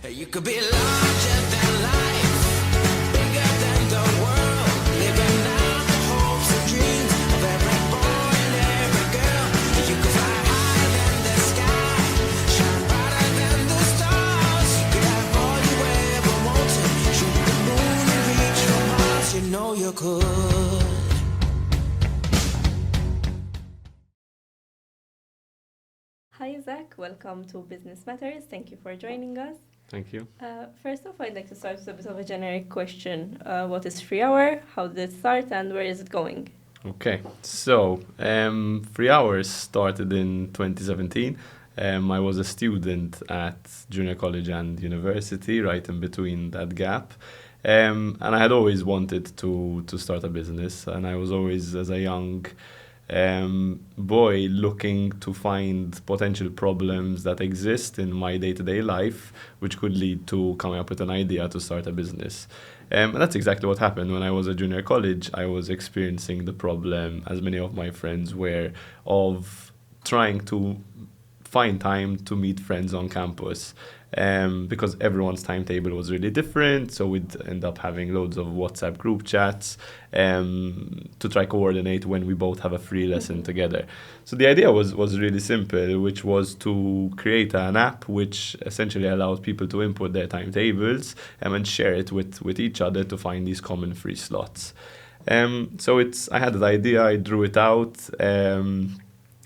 You could be larger than life, bigger than the world, living out the hopes and dreams of every boy and every girl. You could fly higher than the sky, shine brighter than the stars. You could have all you ever wanted, shoot the moon and reach for Mars. You know you could. Hi Zach, welcome to Business Matters. Thank you for joining us. Thank you. First off, I'd like to start with a bit of a generic question. What is Free Hour? How did it start and where is it going? Okay, so 3 Hours started in 2017. I was a student at junior college and university, right in between that gap. And I had always wanted to start a business, and I was always, as a young boy, looking to find potential problems that exist in my day-to-day life, which could lead to coming up with an idea to start a business. And that's exactly what happened. When I was at junior college, I was experiencing the problem, as many of my friends were, of trying to find time to meet friends on campus. Because everyone's timetable was really different, so we'd end up having loads of WhatsApp group chats to try coordinate when we both have a free lesson together. So the idea was really simple, which was to create an app which essentially allows people to input their timetables and share it with each other to find these common free slots. So I had that idea, I drew it out, and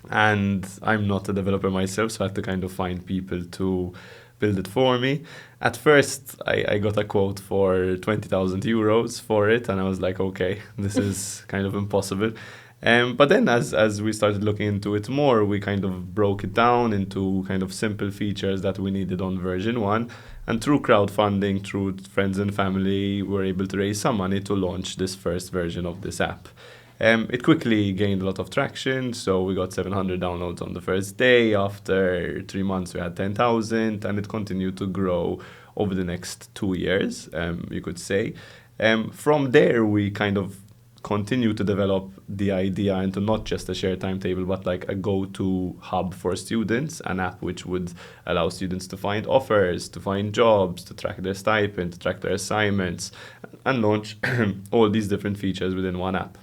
I'm not a developer myself, so I had to kind of find people to build it for me. At first, I got a quote for 20,000 euros for it, and I was like, okay, this is kind of impossible. But then as we started looking into it more, we kind of broke it down into kind of simple features that we needed on version 1. And through crowdfunding, through friends and family, we were able to raise some money to launch this first version of this app. It quickly gained a lot of traction, so we got 700 downloads on the first day. After 3 months, we had 10,000, and it continued to grow over the next 2 years, you could say. From there, we kind of continued to develop the idea into not just a shared timetable, but like a go-to hub for students, an app which would allow students to find offers, to find jobs, to track their stipend, to track their assignments, and launch all these different features within one app.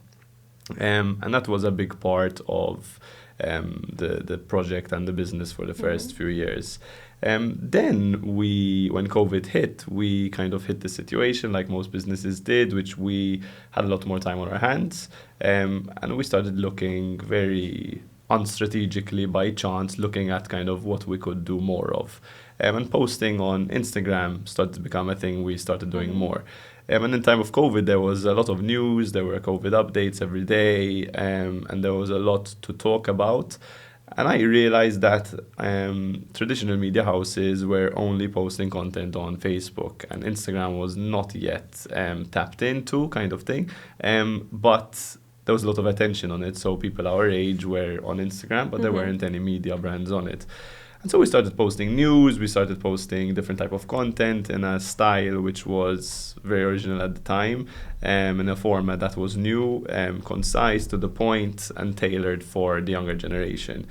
And that was a big part of the project and the business for the first few years. Then when COVID hit, we kind of hit the situation like most businesses did, which we had a lot more time on our hands. And we started looking very unstrategically by chance, looking at kind of what we could do more of. And posting on Instagram started to become a thing we started doing more. And in time of COVID, there was a lot of news, there were COVID updates every day, and there was a lot to talk about. And I realized that traditional media houses were only posting content on Facebook, and Instagram was not yet tapped into, kind of thing. But there was a lot of attention on it, so people our age were on Instagram, but there weren't any media brands on it. And so we started posting news, we started posting different type of content in a style which was very original at the time, in a format that was new, concise, to the point, and tailored for the younger generation.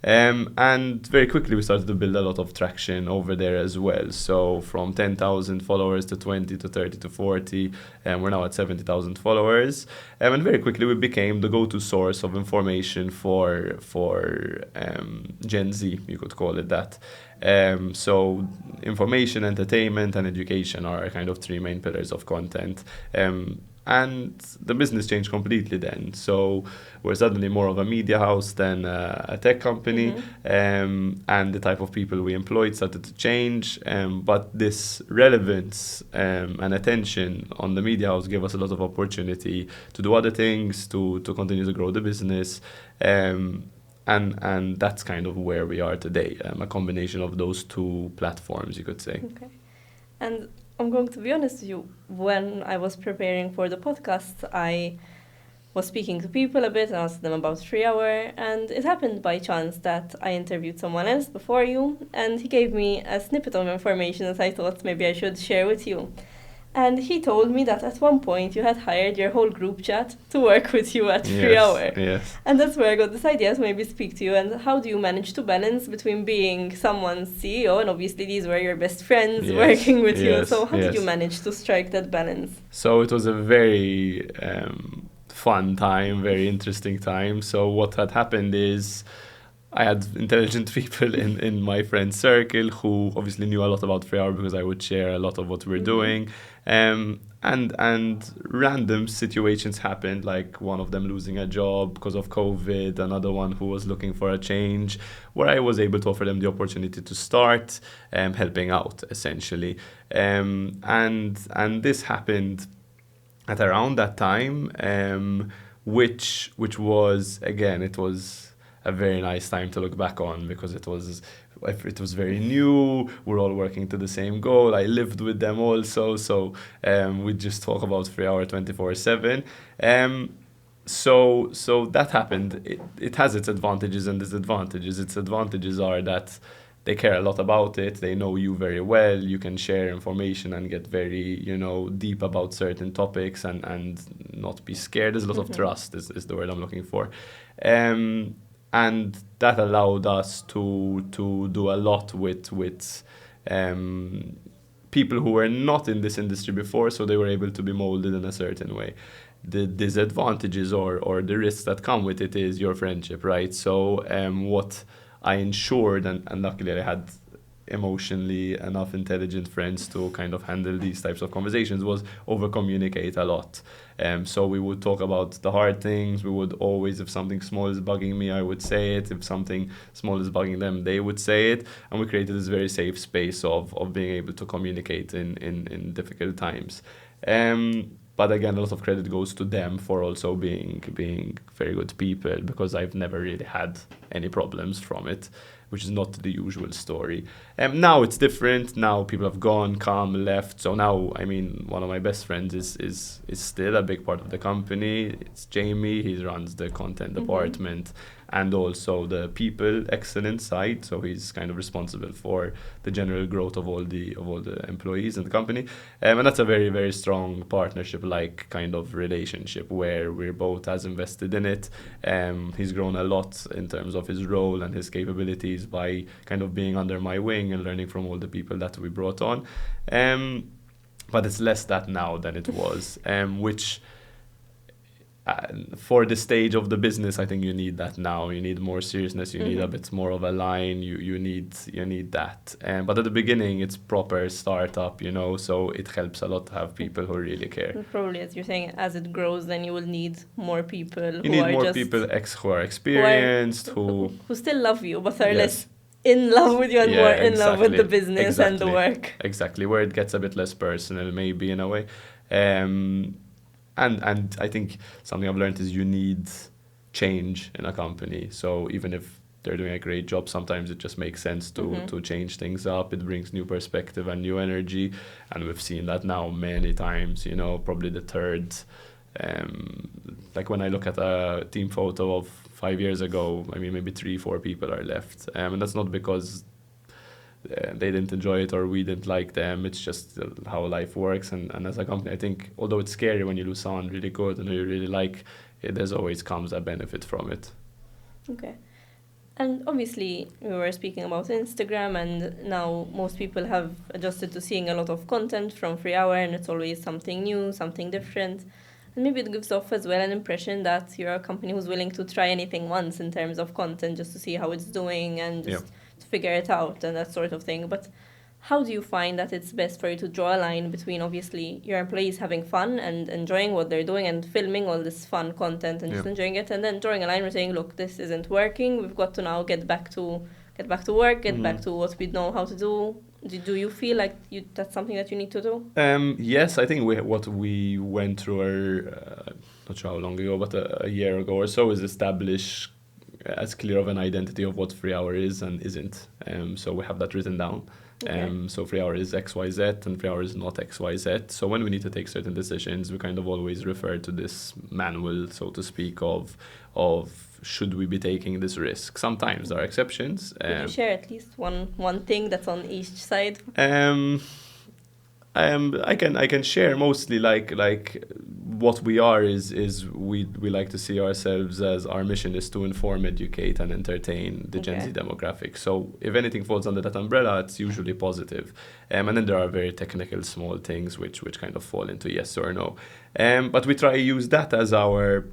And very quickly we started to build a lot of traction over there as well. So from 10,000 followers to 20 to 30 to 40, and we're now at 70,000 followers. And very quickly we became the go-to source of information for Gen Z, you could call it that. So information, entertainment, and education are kind of 3 main pillars of content. And the business changed completely then. So we're suddenly more of a media house than a tech company. And the type of people we employed started to change. But this relevance and attention on the media house gave us a lot of opportunity to do other things, to continue to grow the business. And that's kind of where we are today, a combination of those 2 platforms, you could say. Okay. And I'm going to be honest with you, when I was preparing for the podcast, I was speaking to people a bit and asked them about Free Hour, and it happened by chance that I interviewed someone else before you, and he gave me a snippet of information that I thought maybe I should share with you. And he told me that at one point you had hired your whole group chat to work with you at Free Yes, Hour. yes. And that's where I got this idea to maybe speak to you. And how do you manage to balance between being someone's CEO and obviously these were your best friends Yes, working with you? yes, So how did you yes. manage to strike that balance? So it was a very fun time, very interesting time. So what had happened is I had intelligent people in my friend circle who obviously knew a lot about Free Hour because I would share a lot of what we're doing. And random situations happened, like one of them losing a job because of COVID, another one who was looking for a change, where I was able to offer them the opportunity to start helping out, essentially. And this happened at around that time, which was, again, it was a very nice time to look back on because it was very new. We're all working to the same goal. I lived with them also, so we just talk about Free Hour 24/7. So that happened. It has its advantages and disadvantages. Its advantages are that they care a lot about it. They know you very well. You can share information and get very, deep about certain topics and not be scared. There's a lot of trust is the word I'm looking for. And that allowed us to do a lot with people who were not in this industry before, so they were able to be molded in a certain way. The disadvantages or the risks that come with it is your friendship, right? So what I ensured, and luckily I had emotionally enough intelligent friends to kind of handle these types of conversations, was over communicate a lot. So we would talk about the hard things. We would always, if something small is bugging me, I would say it. If something small is bugging them, they would say it. And we created this very safe space of being able to communicate in difficult times. But again, a lot of credit goes to them for also being very good people, because I've never really had any problems from it, which is not the usual story. Now it's different. Now people have gone, come, left. So now, I mean, one of my best friends is still a big part of the company. It's Jamie. He runs the content department and also the people excellence side. So he's kind of responsible for the general growth of all the employees in the company. And that's a very, very strong partnership-like kind of relationship where we're both as invested in it. He's grown a lot in terms of his role and his capabilities by kind of being under my wing and learning from all the people that we brought on. But it's less that now than it was, which for the stage of the business, I think you need that now. You need more seriousness. You need a bit more of a line. You need that. But at the beginning, it's proper startup, so it helps a lot to have people who really care. And probably, as you're saying, as it grows, then you will need more people You need more people who are experienced, who still love you, but are Yes. less in love with you and Yeah, more in love with the exactly. business and the work. Exactly, where it gets a bit less personal, maybe, in a way. And I think something I've learned is you need change in a company. So even if they're doing a great job, sometimes it just makes sense to change things up. It brings new perspective and new energy. And we've seen that now many times, probably the third. Like when I look at a team photo of 5 years ago, I mean, maybe 3-4 people are left. And that's not because they didn't enjoy it or we didn't like them. It's just how life works. And as a company, I think, although it's scary when you lose someone really good and who you really like, there's always comes a benefit from it. Okay. And obviously, we were speaking about Instagram, and now most people have adjusted to seeing a lot of content from Free Hour, and it's always something new, something different. And maybe it gives off as well an impression that you're a company who's willing to try anything once in terms of content, just to see how it's doing and just to figure it out and that sort of thing. But how do you find that it's best for you to draw a line between, obviously, your employees having fun and enjoying what they're doing and filming all this fun content and just enjoying it, and then drawing a line and saying, look, this isn't working. We've got to now get back to work, get back to what we know how to do. Do you feel like that's something that you need to do? Yes, I think what we went through, not sure how long ago, but a year ago or so, is establish as clear of an identity of what Free Hour is and isn't. So we have that written down. Okay. So Free Hour is XYZ and Free Hour is not XYZ. So when we need to take certain decisions, we kind of always refer to this manual, so to speak, of should we be taking this risk. Sometimes there are exceptions. Could you share at least one thing that's on each side? I can share mostly like what we are is we like to see ourselves as our mission is to inform, educate, and entertain the Gen Z Okay. demographic. So if anything falls under that umbrella, it's usually positive. And then there are very technical small things which kind of fall into yes or no. But we try to use that as our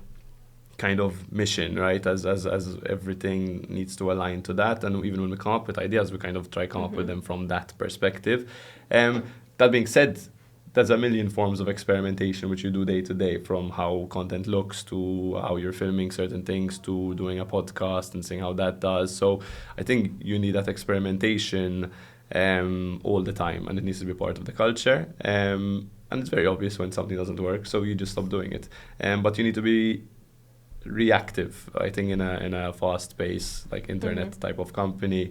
kind of mission, right? As everything needs to align to that, and even when we come up with ideas, we kind of try come up with them from that perspective. That being said, there's a million forms of experimentation which you do day to day, from how content looks to how you're filming certain things to doing a podcast and seeing how that does. So I think you need that experimentation all the time, and it needs to be part of the culture. And it's very obvious when something doesn't work, so you just stop doing it. But you need to be reactive, I think, in a fast pace like internet type of company.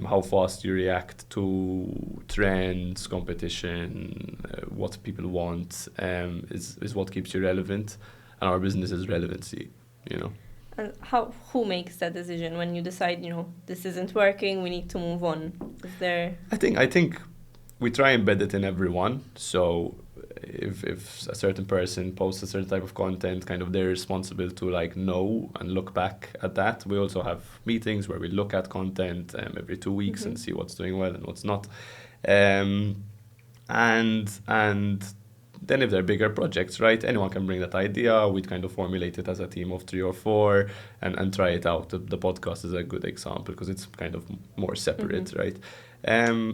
How fast you react to trends, competition, what people want, is what keeps you relevant, and our business is relevancy, you know. And who makes that decision when you decide, this isn't working, we need to move on? Is there... I think we try and embed it in everyone. So if a certain person posts a certain type of content, kind of they're responsible to like know and look back at that. We also have meetings where we look at content every 2 weeks and see what's doing well and what's not. And then if they're bigger projects, right, anyone can bring that idea. We'd kind of formulate it as a team of 3 or 4 and try it out. The podcast is a good example because it's kind of more separate, right?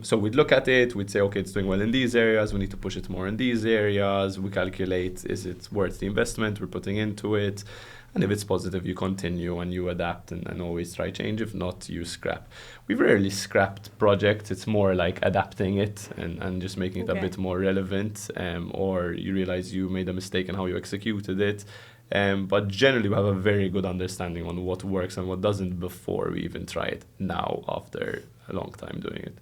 So we'd look at it, we'd say, okay, it's doing well in these areas, we need to push it more in these areas. We calculate, is it worth the investment we're putting into it? And if it's positive, you continue and you adapt and always try change. If not, you scrap. We've rarely scrapped projects. It's more like adapting it and just making it a bit more relevant, or you realize you made a mistake in how you executed it. But generally, we have a very good understanding on what works and what doesn't before we even try it now, after a long time doing it.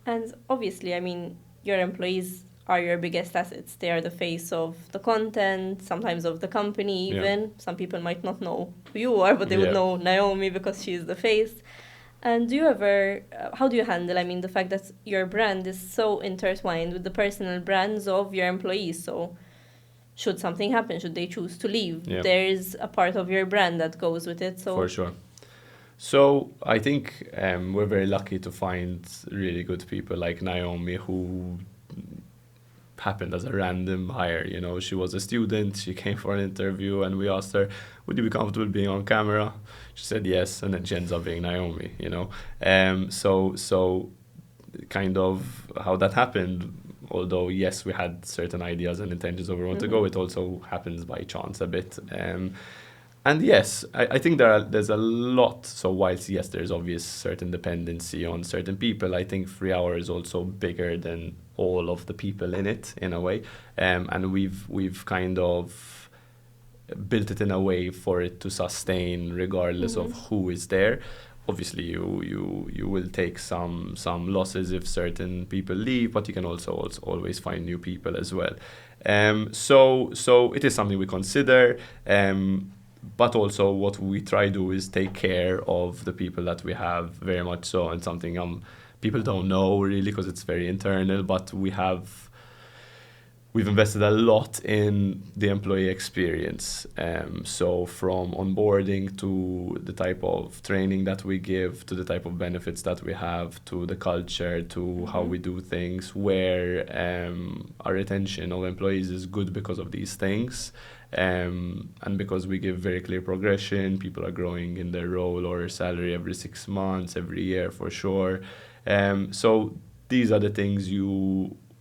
And obviously, I mean, your employees are your biggest assets. They are the face of the content, sometimes of the company even. Yeah. Some people might not know who you are, but they would know Naomi because she's the face. And do you ever, how do you handle, I mean, the fact that your brand is so intertwined with the personal brands of your employees? So should something happen, should they choose to leave, there is a part of your brand that goes with it. So for sure. So I think we're very lucky to find really good people like Naomi, who happened as a random hire. You know, she was a student, she came for an interview and we asked her, would you be comfortable being on camera? She said yes, and then she ends up being Naomi, you know. So kind of how that happened, although yes, we had certain ideas and intentions of where we want to go, it also happens by chance a bit. And yes, I think there's a lot. So whilst yes, there's obvious certain dependency on certain people, I think 3 Hour is also bigger than all of the people in it, in a way. And we've kind of built it in a way for it to sustain regardless of who is there. Obviously, you will take some losses if certain people leave, but you can also always find new people as well. So it is something we consider. But also what we try to do is take care of the people that we have, very much so, and something people don't know really because it's very internal, but we've invested a lot in the employee experience. So from onboarding to the type of training that we give, to the type of benefits that we have, to the culture, to how we do things, where our retention of employees is good because of these things. And because we give very clear progression, people are growing in their role or salary every 6 months, every year for sure. So these are the things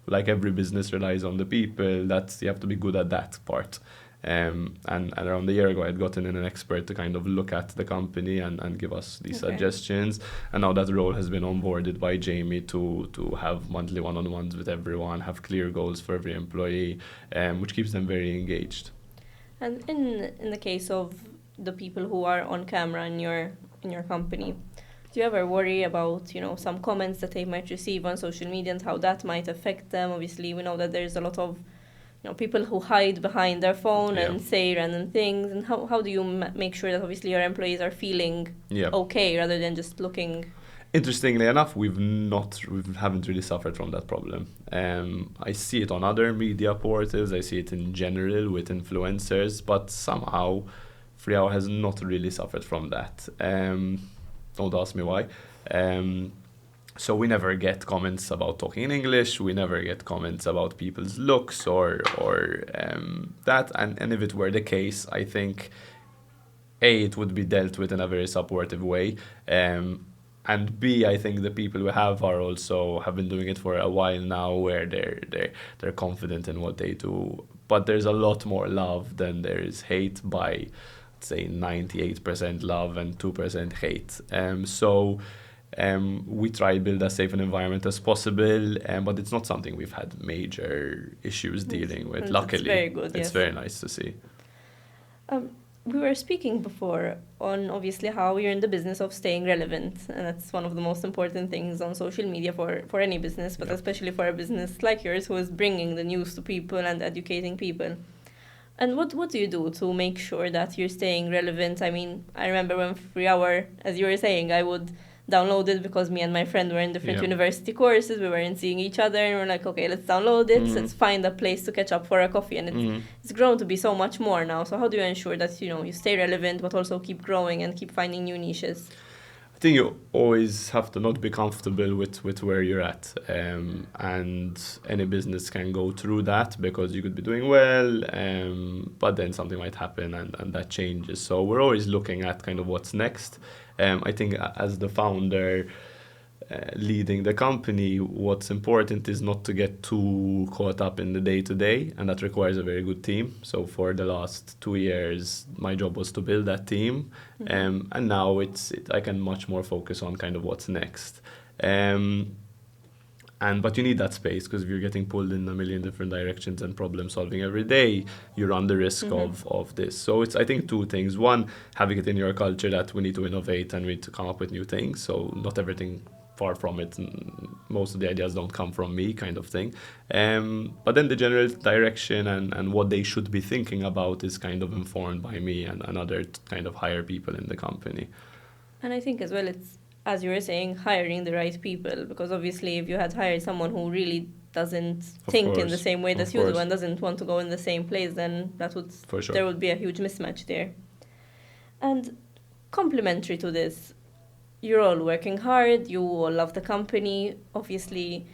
like every business relies on the people, that you have to be good at that part. And around a year ago, I'd gotten in an expert to kind of look at the company and give us these suggestions. And now that role has been onboarded by Jamie to have monthly one-on-ones with everyone, have clear goals for every employee, which keeps them very engaged. And in the case of the people who are on camera in your company, do you ever worry about, some comments that they might receive on social media and how that might affect them? Obviously, we know that there's a lot of, people who hide behind their phone and say random things. And how do you make sure that obviously your employees are feeling okay rather than just looking? interestingly enough, we haven't really suffered from that problem. I see it on other media portals, I see it in general with influencers, but somehow 3 Hour has not really suffered from that. Don't ask me why. So we never get comments about talking in English. We never get comments about people's looks or that. And if it were the case, I think it would be dealt with in a very supportive way. And B, I think the people we have have been doing it for a while now, where they're confident in what they do. But there's a lot more love than there is hate. By, say, 98% love and 2% hate. We try to build as safe an environment as possible, but it's not something we've had major issues dealing with. Luckily, it's very good. It's very nice to see. We were speaking before on obviously how you're in the business of staying relevant, and that's one of the most important things on social media for any business, but especially for a business like yours, who is bringing the news to people and educating people. And what do you do to make sure that you're staying relevant? I mean, I remember when 3 Hour, as you were saying, I would download it because me and my friend were in different university courses. We weren't seeing each other, and we're like, okay, let's download it. Let's find a place to catch up for a coffee. And it's grown to be so much more now. So how do you ensure that, you stay relevant, but also keep growing and keep finding new niches? I think you always have to not be comfortable with where you're at. And any business can go through that, because you could be doing well, but then something might happen and that changes. So we're always looking at kind of what's next. I think as the founder leading the company, what's important is not to get too caught up in the day-to-day, and that requires a very good team. So for the last 2 years, my job was to build that team, and now I can much more focus on kind of what's next. But you need that space, because if you're getting pulled in a million different directions and problem solving every day, you run the risk of this. So it's, I think, two things. One, having it in your culture that we need to innovate and we need to come up with new things. So not everything, far from it. Most of the ideas don't come from me, kind of thing. But then the general direction and what they should be thinking about is kind of informed by me and other kind of higher people in the company. And I think as well, it's, as you were saying, hiring the right people, because obviously if you had hired someone who really doesn't think in the same way that you do and doesn't want to go in the same place, then there would be a huge mismatch there. And complementary to this, you're all working hard, you all love the company. Obviously,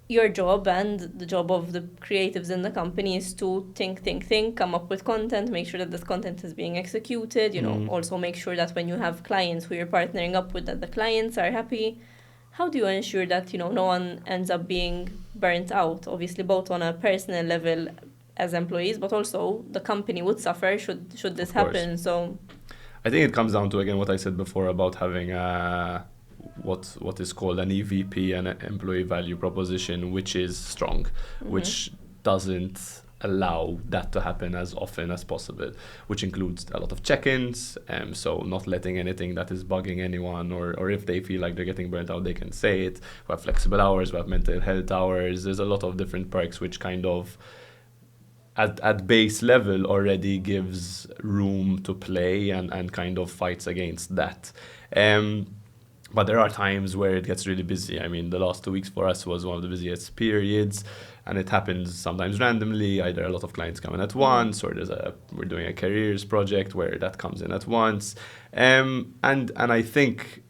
your job and the job of the creatives in the company is to think, come up with content, make sure that this content is being executed, also make sure that when you have clients who you're partnering up with, that the clients are happy. How do you ensure that, no one ends up being burnt out? Obviously, both on a personal level as employees, but also the company would suffer should this happen. So I think it comes down to, again, what I said before about having what is called an EVP, an employee value proposition, which is strong, which doesn't allow that to happen as often as possible, which includes a lot of check-ins, so not letting anything that is bugging anyone, or if they feel like they're getting burnt out, they can say it. We have flexible hours, we have mental health hours. There's a lot of different perks which kind of at base level already gives room to play and kind of fights against that. But there are times where it gets really busy. I mean, the last 2 weeks for us was one of the busiest periods, and it happens sometimes randomly. Either a lot of clients come in at once, or we're doing a careers project where that comes in at once. And I think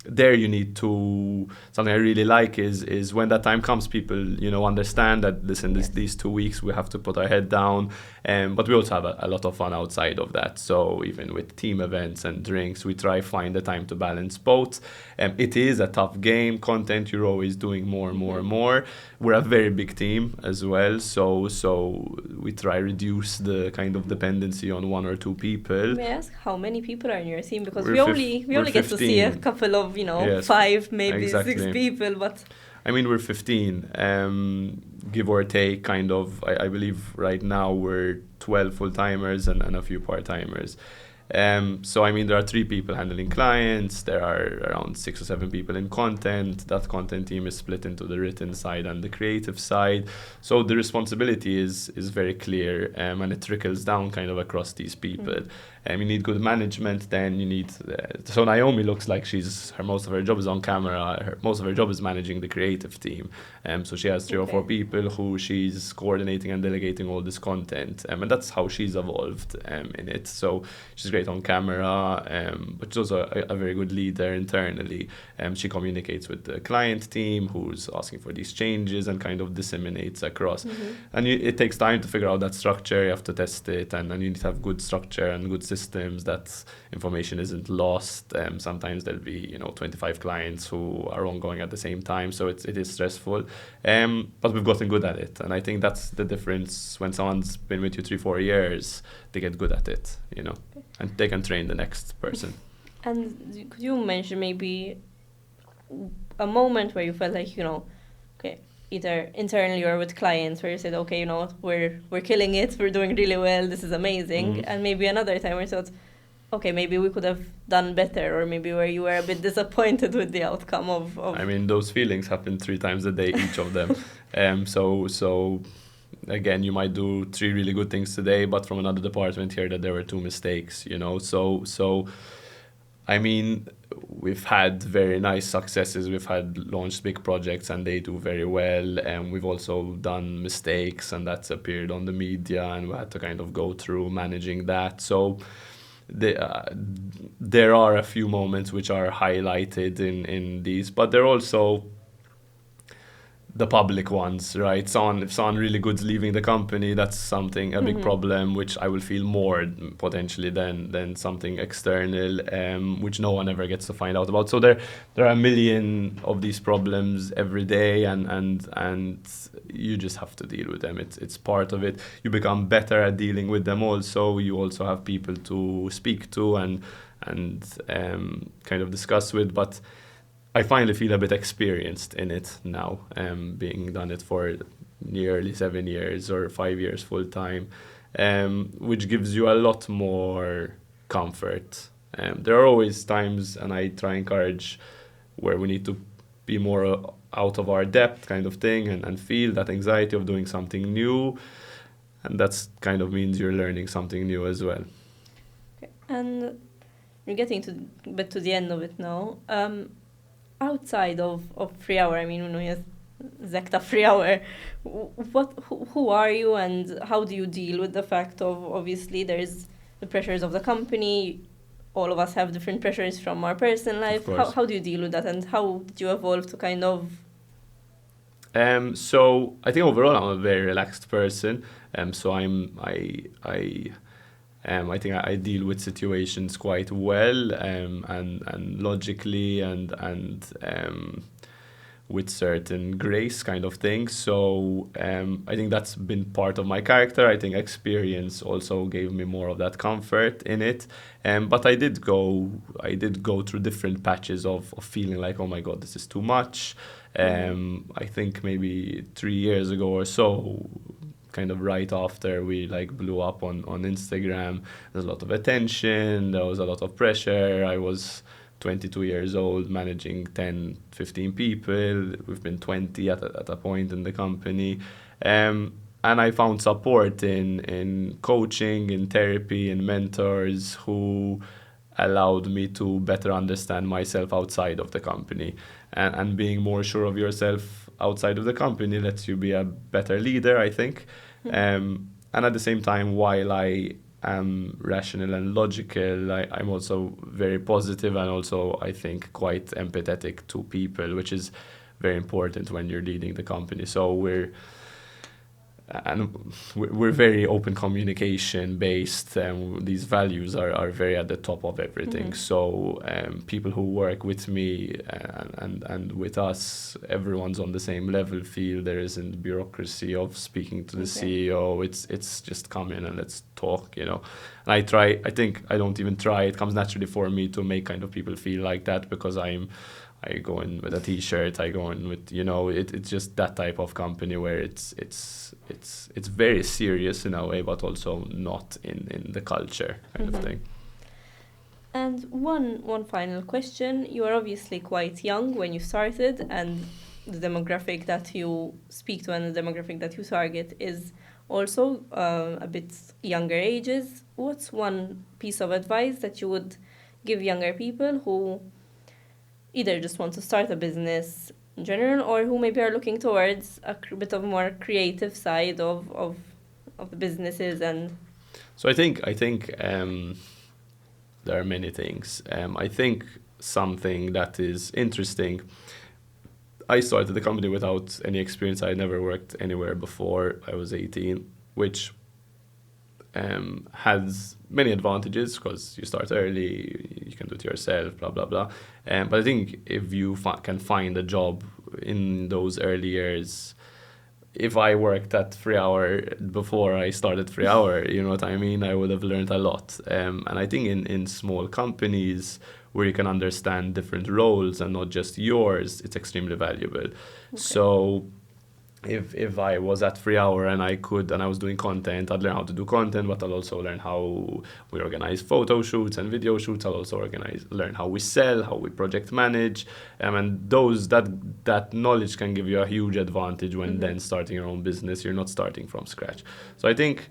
there you need to, something I really like is when that time comes, people understand that these 2 weeks we have to put our head down, but we also have a lot of fun outside of that. So even with team events and drinks, we try find the time to balance both. It is a tough game. Content, you're always doing more and more and more. We're a very big team as well, so we try reduce the kind of dependency on one or two people. May I ask how many people are in your team? Because we only get to see a couple of 5, maybe 6 people, but I mean, we're 15, give or take, kind of. I believe right now we're 12 full-timers and a few part-timers. So, I mean, there are 3 people handling clients. There are around 6 or 7 people in content. That content team is split into the written side and the creative side. So the responsibility is very clear, and it trickles down kind of across these people. You need good management. Then you need. So Naomi looks like most of her job is on camera. Most of her job is managing the creative team. So she has three or four people who she's coordinating and delegating all this content. And that's how she's evolved in it. So she's great on camera, but she's also a very good leader internally. She communicates with the client team who's asking for these changes and kind of disseminates across. And it takes time to figure out that structure. You have to test it, and you need to have good structure and good systems that information isn't lost. Sometimes there'll be 25 clients who are ongoing at the same time, so it is stressful. But we've gotten good at it, and I think that's the difference. When someone's been with you 3-4 years, they get good at it, and they can train the next person. And could you mention maybe a moment where you felt like, okay, either internally or with clients, where you said, okay, we're killing it, we're doing really well, this is amazing, and maybe another time where you thought, okay, maybe we could have done better, or maybe where you were a bit disappointed with the outcome of... I mean, those feelings happen 3 times a day, each of them. So again, you might do 3 really good things today, but from another department hear that there were 2 mistakes, So I mean, we've had very nice successes. We've had launched big projects and they do very well. And we've also done mistakes, and that's appeared on the media, and we had to kind of go through managing that. So there are a few moments which are highlighted in these, but they're also the public ones, right? If someone really good's leaving the company, that's a big problem, which I will feel more potentially than something external, which no one ever gets to find out about. So there are a million of these problems every day, and you just have to deal with them. It's part of it. You become better at dealing with them also. You also have people to speak to and kind of discuss with, but I finally feel a bit experienced in it now, being done it for nearly 7 years or 5 years full time, which gives you a lot more comfort. There are always times, and I try and encourage, where we need to be more out of our depth kind of thing, and feel that anxiety of doing something new, and that's kind of means you're learning something new as well. Okay. And you're getting to the end of it now. Outside of 3 hour, I mean, yes, Zekta 3 hour, who are you, and how do you deal with the fact of, obviously, there's the pressures of the company, all of us have different pressures from our personal life. How do you deal with that, and how did you evolve to kind of... So I think overall I'm a very relaxed person, so I think I deal with situations quite well, and logically, and with certain grace kind of thing. So I think that's been part of my character. I think experience also gave me more of that comfort in it. But I did go through different patches of feeling like, oh my God, this is too much. I think maybe 3 years ago or so, kind of right after we blew up on Instagram, there's a lot of attention, there was a lot of pressure. I was 22 years old, managing 10-15 people. We've been 20 at a point in the company, and I found support in coaching, in therapy, in mentors who allowed me to better understand myself outside of the company, and being more sure of yourself outside of the company lets you be a better leader, I think. And at the same time, while I am rational and logical, I'm also very positive, and also I think quite empathetic to people, which is very important when you're leading the company. So we're very open communication based. These values are very at the top of everything. So people who work with me and with us, everyone's on the same level, feel there isn't bureaucracy of speaking to the CEO. It's just come in and let's talk, And I think I don't even try. It comes naturally for me to make kind of people feel like that, because I go in with a t-shirt, I go in with, it's just that type of company where it's very serious in a way, but also not in the culture kind of thing. And one final question. You are obviously quite young when you started, and the demographic that you speak to and the demographic that you target is also a bit younger ages, what's one piece of advice that you would give younger people who either just want to start a business in general or who maybe are looking towards a bit of more creative side of the businesses and So I think there are many things. I think something that is interesting. I started the company without any experience. I never worked anywhere before I was 18, which has many advantages because you start early, you can do it yourself, blah blah blah. But I think if you can find a job in those early years, if I worked at 3 Hour before I started 3 Hour, you know what I mean, I would have learned a lot. And I think in small companies where you can understand different roles and not just yours, it's extremely valuable. So if I was at 3 Hour and I was doing content, I'd learn how to do content, but I'll also learn how we organize photo shoots and video shoots. I'll also learn how we sell, how we project manage, and that knowledge can give you a huge advantage when then starting your own business. You're not starting from scratch. So I think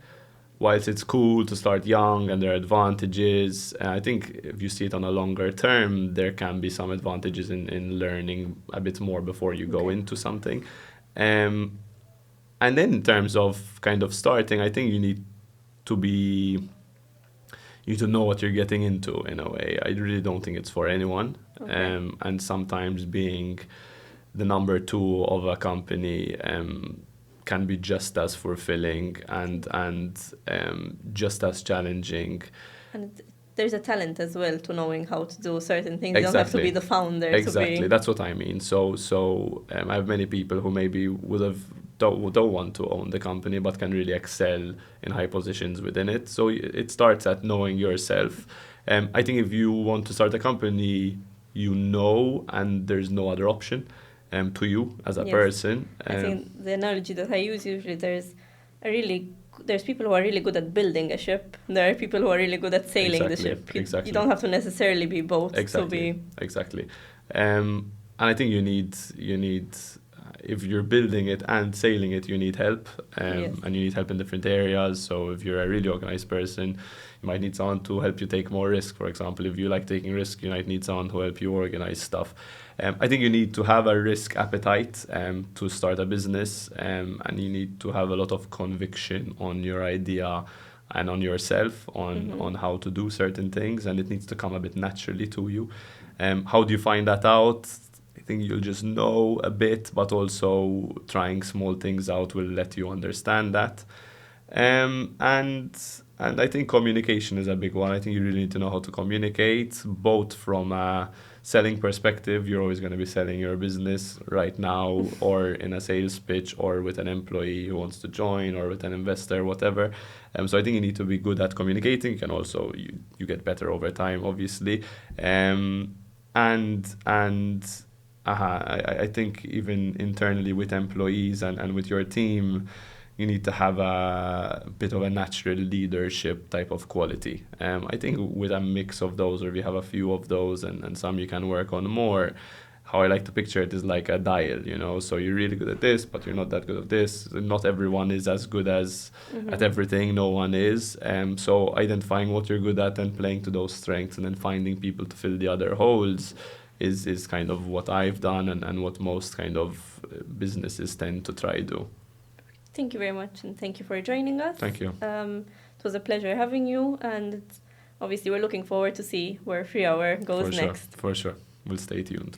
whilst it's cool to start young and there are advantages, I think if you see it on a longer term, there can be some advantages in learning a bit more before you go into something. And then in terms of kind of starting, I think you need to know what you're getting into in a way. I really don't think it's for anyone. And sometimes being the number two of a company can be just as fulfilling and just as challenging. and there's a talent as well to knowing how to do certain things. You don't have to be the founder Exactly, to be that's what I mean. So I have many people who maybe don't want to own the company but can really excel in high positions within it. So it starts at knowing yourself. I think if you want to start a company, and there's no other option to you as a Yes. person. I think the analogy that I use usually there's people who are really good at building a ship. There are people who are really good at sailing the ship. You don't have to necessarily be both to be. Exactly. And I think you need if you're building it and sailing it, you need help, Yes. and you need help in different areas. So if you're a really organized person, you might need someone to help you take more risk. For example, if you like taking risk, you might need someone to help you organize stuff. I think you need to have a risk appetite to start a business, and you need to have a lot of conviction on your idea and on yourself, on how to do certain things, and it needs to come a bit naturally to you. How do you find that out? I think you'll just know a bit, but also trying small things out will let you understand that. And I think communication is a big one. I think you really need to know how to communicate, both from a selling perspective. You're always going to be selling your business right now, or in a sales pitch, or with an employee who wants to join, or with an investor, whatever. So I think you need to be good at communicating. You can also you get better over time, obviously. I think even internally with employees and with your team, you need to have a bit of a natural leadership type of quality. I think with a mix of those, or if you have a few of those and some you can work on more, how I like to picture it is like a dial, so you're really good at this, but you're not that good at this. Not everyone is as good as at everything, no one is. So identifying what you're good at and playing to those strengths, and then finding people to fill the other holes is kind of what I've done and what most kind of businesses tend to try do. Thank you very much, and thank you for joining us. Thank you. It was a pleasure having you, and obviously we're looking forward to see where 3 Hour goes next. For sure. We'll stay tuned.